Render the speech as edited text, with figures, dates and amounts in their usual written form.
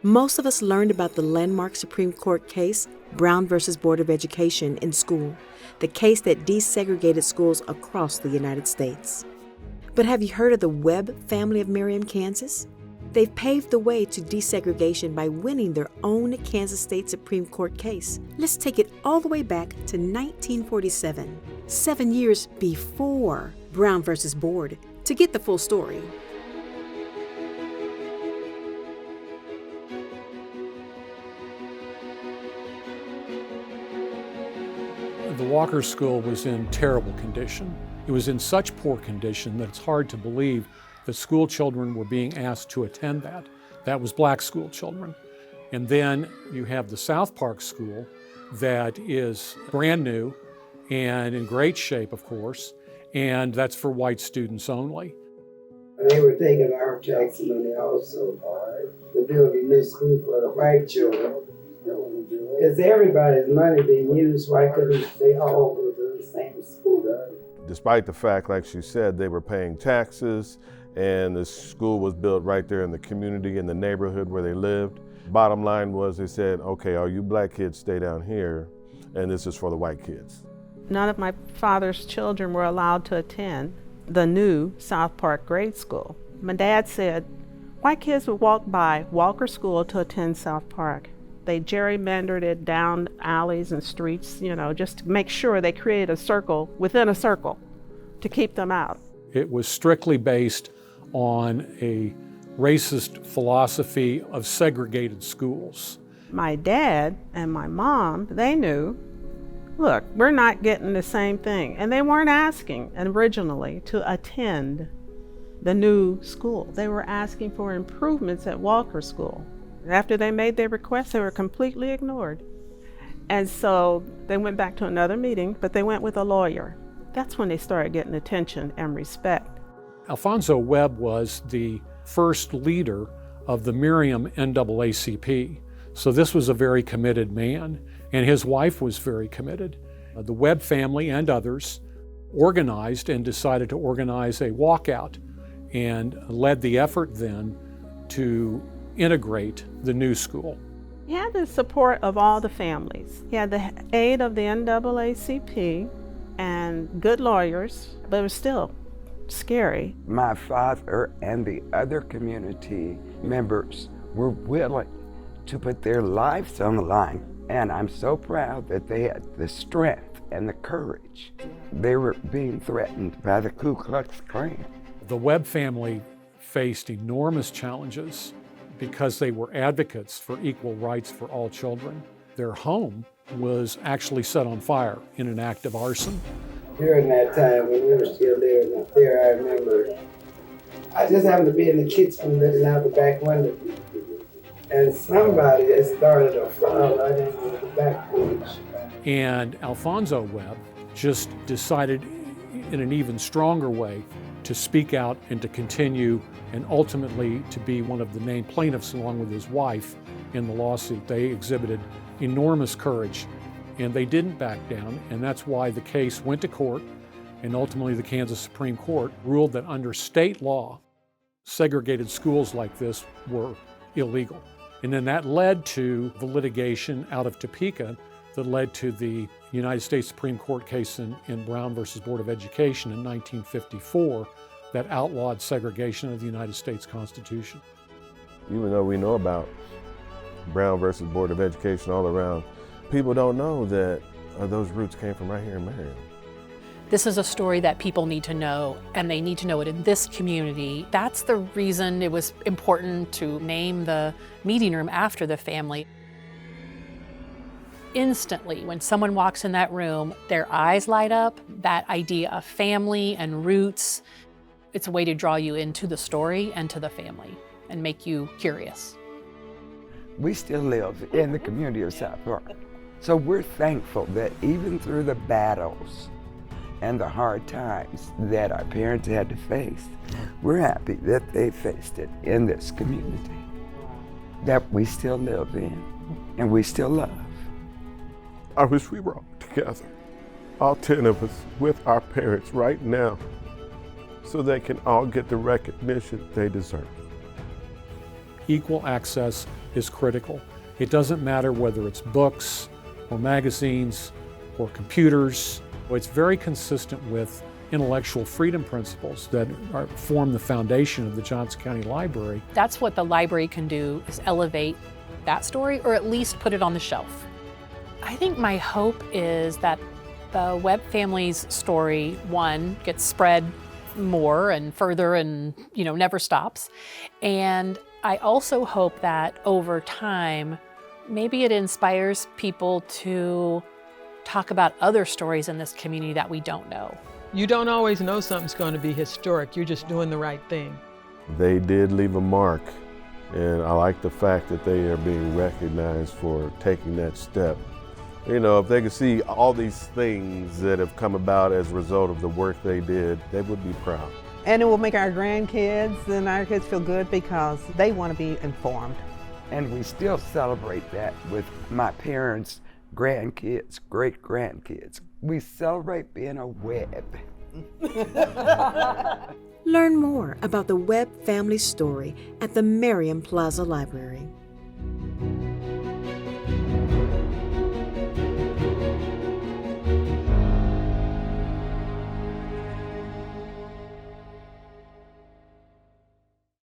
Most of us learned about the landmark Supreme Court case, Brown versus Board of Education, in school, the case that desegregated schools across the United States. But have you heard of the Webb family of Merriam, Kansas? They've paved the way to desegregation by winning their own Kansas State Supreme Court case. Let's take it all the way back to 1947, 7 years before Brown versus Board, to get the full story. The Walker School was in terrible condition. It was in such poor condition that it's hard to believe that school children were being asked to attend that. That was black school children. And then you have the South Park School that is brand new and in great shape, of course, and that's for white students only. They were taking our tax money also to build a new school for the white children. Is everybody's money being used? Why couldn't they all go to the same school? Despite the fact, like she said, they were paying taxes and the school was built right there in the community, in the neighborhood where they lived. Bottom line was they said, okay, all you black kids stay down here and this is for the white kids. None of my father's children were allowed to attend the new South Park grade school. My dad said white kids would walk by Walker School to attend South Park. They gerrymandered it down alleys and streets, just to make sure they created a circle within a circle to keep them out. It was strictly based on a racist philosophy of segregated schools. My dad and my mom, they knew, look, we're not getting the same thing. And they weren't asking originally to attend the new school. They were asking for improvements at Walker School. After they made their requests, they were completely ignored. And so they went back to another meeting, but they went with a lawyer. That's when they started getting attention and respect. Alfonso Webb was the first leader of the Merriam NAACP. So this was a very committed man, and his wife was very committed. The Webb family and others organized and decided to organize a walkout and led the effort then to integrate the new school. He had the support of all the families. He had the aid of the NAACP and good lawyers, but it was still scary. My father and the other community members were willing to put their lives on the line, and I'm so proud that they had the strength and the courage. They were being threatened by the Ku Klux Klan. The Webb family faced enormous challenges because they were advocates for equal rights for all children. Their home was actually set on fire in an act of arson. During that time when we were still living up there, I remember I just happened to be in the kitchen looking out the back window, and somebody had started a fire right into the back porch. And Alfonso Webb just decided in an even stronger way to speak out and to continue and ultimately to be one of the named plaintiffs along with his wife in the lawsuit. They exhibited enormous courage and they didn't back down, and that's why the case went to court, and ultimately the Kansas Supreme Court ruled that under state law, segregated schools like this were illegal. And then that led to the litigation out of Topeka that led to the United States Supreme Court case in Brown versus Board of Education in 1954 that outlawed segregation of the United States Constitution. Even though we know about Brown versus Board of Education all around, people don't know that those roots came from right here in Merriam. This is a story that people need to know, and they need to know it in this community. That's the reason it was important to name the meeting room after the family. Instantly, when someone walks in that room, their eyes light up. That idea of family and roots, it's a way to draw you into the story and to the family and make you curious. We still live in the community of South Park. So we're thankful that even through the battles and the hard times that our parents had to face, we're happy that they faced it in this community that we still live in and we still love. I wish we were all together, all 10 of us, with our parents right now, so they can all get the recognition they deserve. Equal access is critical. It doesn't matter whether it's books or magazines or computers. It's very consistent with intellectual freedom principles that form the foundation of the Johnson County Library. That's what the library can do, is elevate that story, or at least put it on the shelf. I think my hope is that the Webb family's story, one, gets spread more and further and, never stops. And I also hope that over time, maybe it inspires people to talk about other stories in this community that we don't know. You don't always know something's going to be historic. You're just doing the right thing. They did leave a mark, and I like the fact that they are being recognized for taking that step. If they could see all these things that have come about as a result of the work they did, they would be proud. And it will make our grandkids and our kids feel good because they want to be informed. And we still celebrate that with my parents' grandkids, great-grandkids. We celebrate being a Webb. Learn more about the Webb family story at the Merriam Plaza Library.